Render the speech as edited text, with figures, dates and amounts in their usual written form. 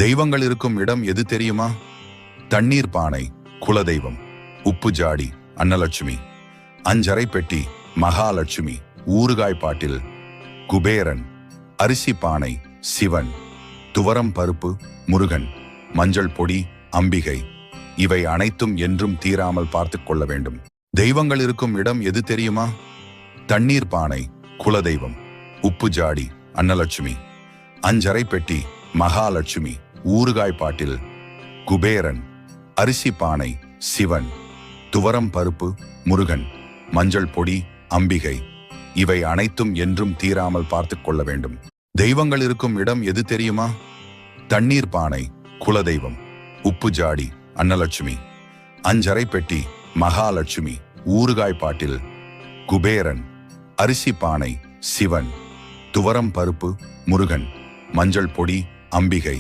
தெய்வங்கள் இருக்கும் இடம் எது தெரியுமா? தண்ணீர் பானை குலதெய்வம், உப்பு ஜாடி அன்னலட்சுமி, அஞ்சரை பெட்டி மகாலட்சுமி, ஊறுகாய் பாட்டில் குபேரன், அரிசி பானை சிவன், துவரம் பருப்பு முருகன், மஞ்சள் பொடி அம்பிகை. இவை அனைத்தும் என்றும் தீராமல் பார்த்து கொள்ள வேண்டும். தெய்வங்கள் இருக்கும் இடம் எது தெரியுமா? தண்ணீர் பானை குலதெய்வம், உப்பு ஜாடி அன்னலட்சுமி, அஞ்சரை பெட்டி மகாலட்சுமி, ஊறுகாய் பாட்டில் குபேரன், அரிசி பானை சிவன், துவரம் பருப்பு முருகன், மஞ்சள் பொடி அம்பிகை. இவை அனைத்தும் என்றும் தீராமல் பார்த்து கொள்ள வேண்டும். தெய்வங்கள் இருக்கும் இடம் எது தெரியுமா? தண்ணீர் பானை குலதெய்வம், உப்பு ஜாடி அன்னலட்சுமி, அஞ்சரை பெட்டி மகாலட்சுமி, ஊறுகாய் பாட்டில் குபேரன், அரிசி பானை சிவன், துவரம் பருப்பு முருகன், மஞ்சள் பொடி அம்பிகை.